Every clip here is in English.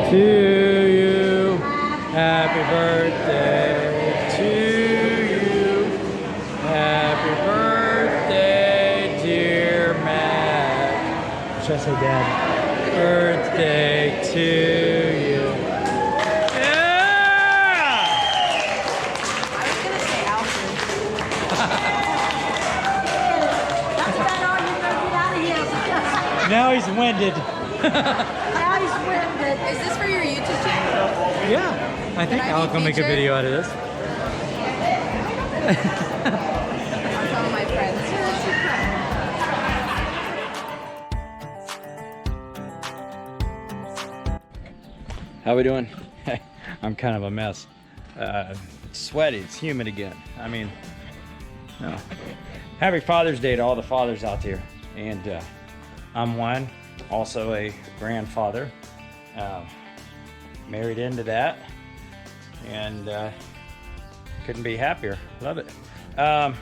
to you. Happy birthday to you. Happy birthday, dear Matt. Should I say Dad? Birthday to you. Yeah! I was gonna say Alfred. That's about all you're gonna get out of here. Now he's winded. Now he's winded. Is this for your YouTube channel? Yeah, I think I Alec will make a video out of this. I'll tell my friends. How we doing? I'm kind of a mess. Sweaty, it's humid again. I mean, no. Happy Father's Day to all the fathers out there. And I'm one, also a grandfather. Married into that. And couldn't be happier. Love it. A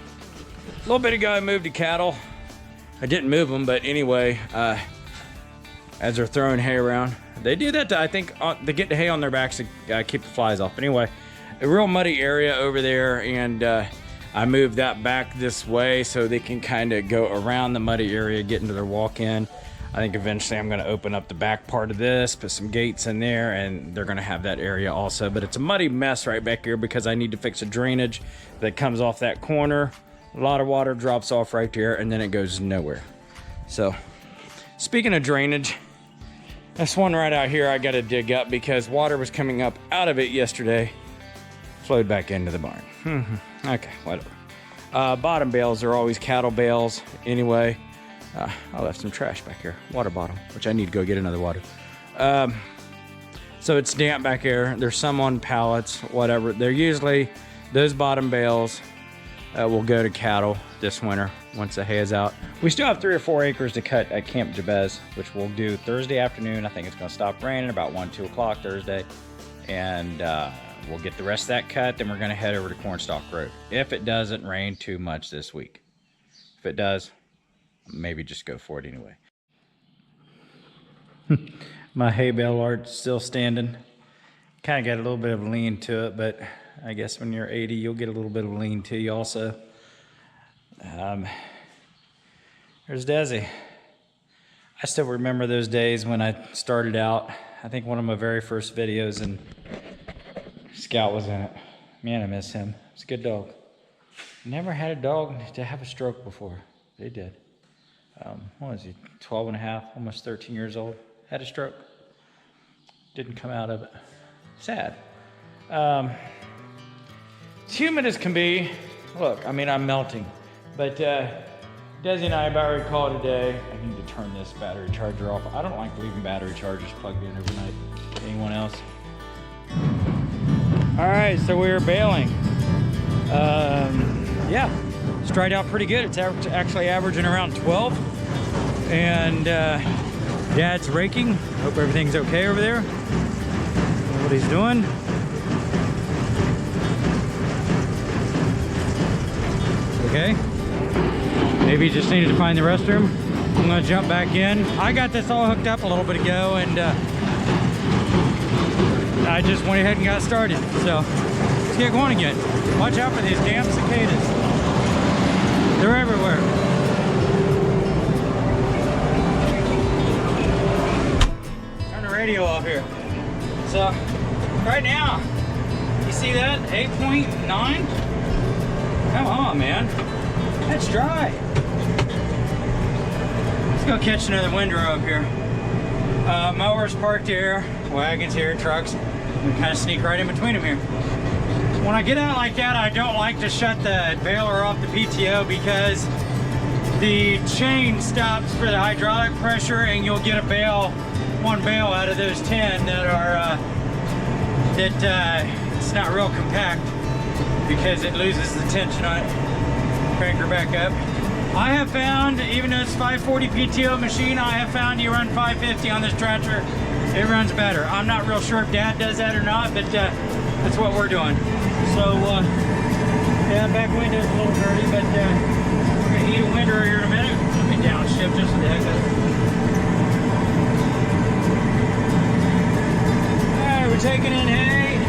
little bit ago I moved to cattle. I didn't move them, but anyway, as they're throwing hay around. They do that to, I think, they get the hay on their backs to keep the flies off. But anyway, a real muddy area over there, and I moved that back this way so they can kind of go around the muddy area, get into their walk-in. I think eventually I'm going to open up the back part of this, put some gates in there, and they're going to have that area also. But it's a muddy mess right back here because I need to fix a drainage that comes off that corner. A lot of water drops off right there, and then it goes nowhere. So, speaking of drainage, this one right out here I got to dig up because water was coming up out of it yesterday. Flowed back into the barn. Okay, whatever. Bottom bales are always cattle bales anyway. I left some trash back here. Water bottle, which I need to go get another water. So it's damp back here. There's some on pallets, whatever. They're usually, those bottom bales will go to cattle this winter once the hay is out. We still have 3 or 4 acres to cut at Camp Jabez, which we'll do Thursday afternoon. I think it's gonna stop raining about 1, 2 o'clock Thursday. And we'll get the rest of that cut, then we're gonna head over to Cornstalk Road. If it doesn't rain too much this week. If it does, maybe just go for it anyway. My hay bale art's still standing. Kind of got a little bit of lean to it, but I guess when you're 80, you'll get a little bit of lean to you also. There's Desi. I still remember those days when I started out. I think one of my very first videos, and Scout was in it. Man, I miss him. It's a good dog. Never had a dog to have a stroke before. They did. What was he, 12 and a half, almost 13 years old, had a stroke. Didn't come out of it. Sad. It's humid as can be. Look, I mean, I'm melting. But Desi and I battery call today. I need to turn this battery charger off. I don't like leaving battery chargers plugged in overnight. Anyone else? All right, so we were baling. Yeah. Dried out pretty good. It's actually averaging around 12. And Dad's raking. Hope everything's okay over there. What he's doing. Okay. Maybe he just needed to find the restroom. I'm gonna jump back in. I got this all hooked up a little bit ago, and I just went ahead and got started. So let's get going again. Watch out for these damn cicadas. They're everywhere. Turn the radio off here. So, right now, you see that? 8.9? Come on, man. That's dry. Let's go catch another windrow up here. Mowers parked here, wagons here, trucks. We kind of sneak right in between them here. When I get out like that, I don't like to shut the baler off the PTO because the chain stops for the hydraulic pressure, and you'll get a bale, one bale out of those 10 that are it's not real compact because it loses the tension on it. Crank her back up. I have found, even though it's 540 PTO machine, I have found you run 550 on this tractor, it runs better. I'm not real sure if Dad does that or not, but that's what we're doing. So, yeah, back window's a little dirty, but we're gonna eat a window here in a minute. Let me downshift just for the heck of it. taking in hay,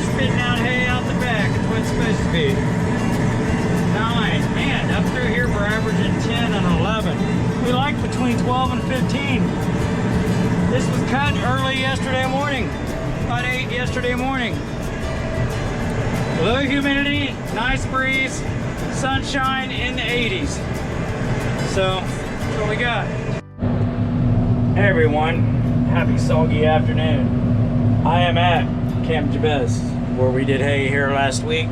spitting out hay out the back. That's what it's supposed to be. 9. Man, up through here we're averaging 10 and 11. We like between 12 and 15. This was cut early yesterday morning, about 8 yesterday morning. Low humidity, nice breeze, sunshine in the 80s. So, that's what we got. Hey everyone, happy soggy afternoon. I am at Camp Jabez, where we did hay here last week.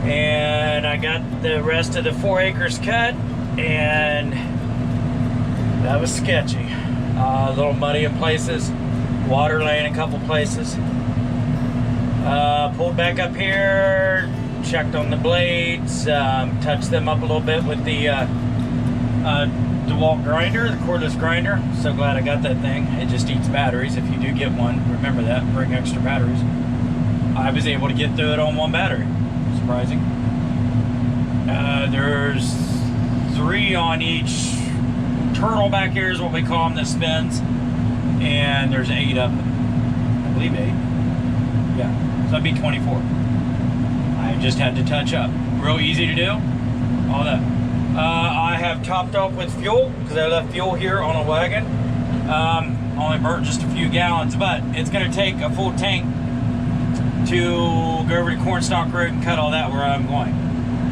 And I got the rest of the 4 acres cut, and that was sketchy. A little muddy in places, water laying in a couple places. Pulled back up here, checked on the blades, touched them up a little bit with the DeWalt grinder, the cordless grinder. So glad I got that thing. It just eats batteries. If you do get one, remember that, bring extra batteries. I was able to get through it on 1 battery. Surprising. There's 3 on each turtle back here is what we call them that spins, and there's 8 of them. I believe 8. Yeah, so that'd be 24. I just had to touch up. Real easy to do. All that. I have topped off with fuel because I left fuel here on a wagon. Only burnt just a few gallons, but it's going to take a full tank to go over to Cornstalk Road and cut all that where I'm going.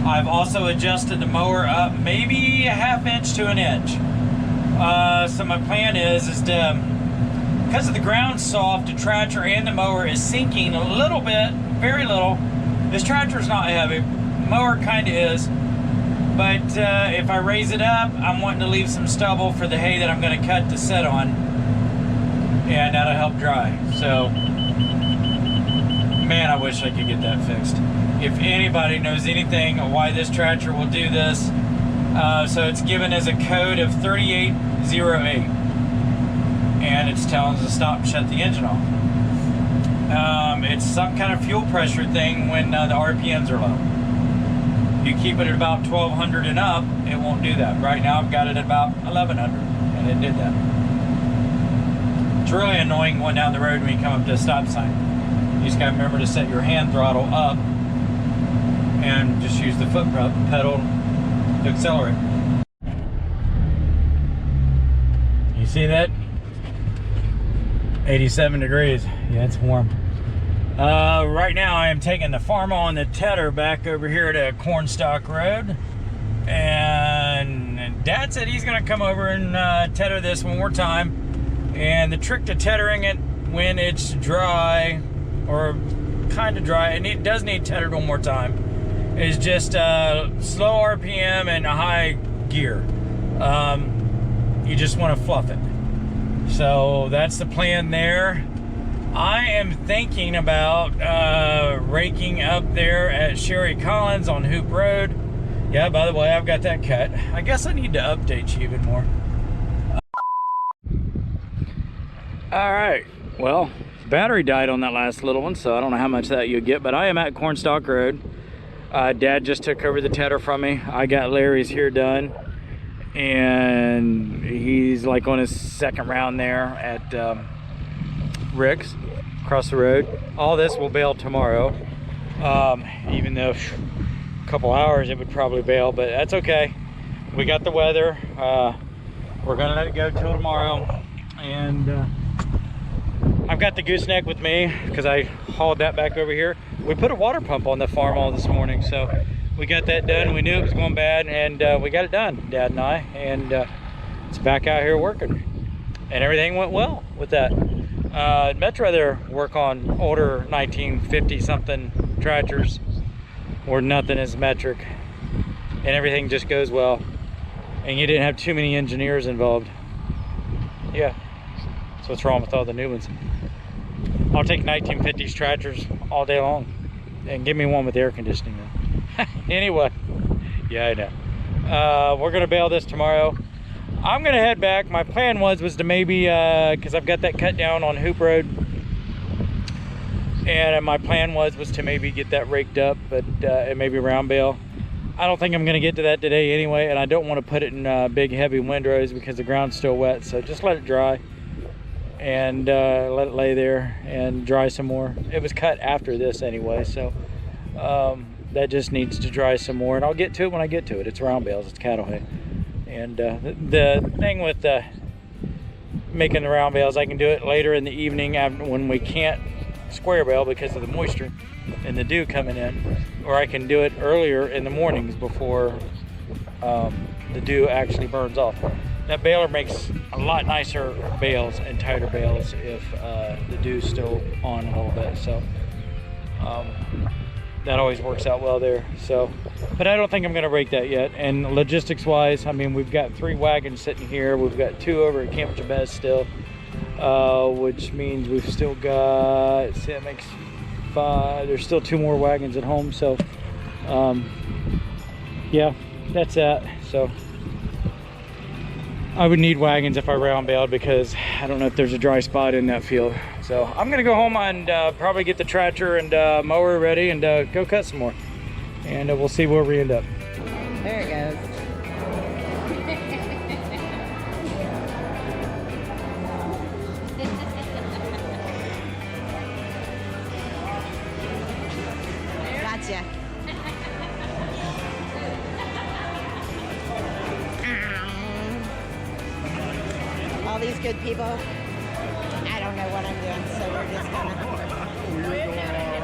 I've also adjusted the mower up maybe a ½ inch to an inch. So my plan is to, because of the ground's soft, the tractor and the mower is sinking a little bit, very little. This tractor's not heavy, mower kind of is. But if I raise it up, I'm wanting to leave some stubble for the hay that I'm going to cut to set on. And that'll help dry. So, man, I wish I could get that fixed. If anybody knows anything on why this tractor will do this, so it's given as a code of 3808. And it's telling us to stop and shut the engine off. It's some kind of fuel pressure thing when the RPMs are low. You keep it at about 1200 and up, it won't do that. Right now I've got it at about 1100 and it did that. It's really annoying going down the road when you come up to a stop sign. You just gotta remember to set your hand throttle up and just use the foot pedal to accelerate. You see that? 87 degrees. Yeah, it's warm. Right now I am taking the farm on the tedder back over here to Cornstalk Road, and Dad said he's gonna come over and tedder this one more time. And the trick to tethering it when it's dry, or kind of dry, and it does need tethered one more time, is just slow RPM and a high gear. You just want to fluff it. So that's the plan there. I am thinking about raking up there at Sherry Collins on Hoop Road. Yeah, by the way, I've got that cut. I guess I need to update you even more. All right, well, battery died on that last little one, so I don't know how much that you'll get, but I am at Cornstalk Road. Dad just took over the tedder from me. I got Larry's here done, and he's like on his 2nd round there at Rick's across the road. All this will bale tomorrow, even though a couple hours it would probably bale, but that's okay. We got the weather. We're gonna let it go till tomorrow, and I've got the gooseneck with me because I hauled that back over here. We put a water pump on the farm all this morning, so we got that done. We knew it was going bad, and we got it done, Dad and I, and it's back out here working, and everything went well with that. I'd much rather work on older 1950 something tractors where nothing is metric and everything just goes well, and you didn't have too many engineers involved. Yeah, that's what's wrong with all the new ones. I'll take 1950s tractors all day long, and give me one with air conditioning though. Anyway, yeah, I know. We're gonna bale this tomorrow. I'm gonna head back. My plan was to maybe, because I've got that cut down on Hoop Road, and my plan was to maybe get that raked up, but maybe round bale. I don't think I'm gonna get to that today anyway, and I don't want to put it in big heavy windrows because the ground's still wet, so just let it dry. and let it lay there and dry some more. It was cut after this anyway, so that just needs to dry some more, and I'll get to it when I get to it. It's round bales, it's cattle hay. And the thing with making the round bales, I can do it later in the evening when we can't square bale because of the moisture and the dew coming in, or I can do it earlier in the mornings before the dew actually burns off. That baler makes a lot nicer bales and tighter bales if the dew's still on a little bit. So that always works out well there. So, but I don't think I'm gonna break that yet. And logistics wise, I mean, we've got 3 wagons sitting here. We've got 2 over at Camp Jabez still, which means we've still got, see, that makes 5. There's still 2 more wagons at home. So yeah, that's that. So I would need wagons if I round baled, because I don't know if there's a dry spot in that field. So I'm gonna go home and probably get the tractor and mower ready and go cut some more. And we'll see where we end up. There it goes. Gotcha. All these good people, I don't know what I'm doing, so we're just gonna. We're doing all right.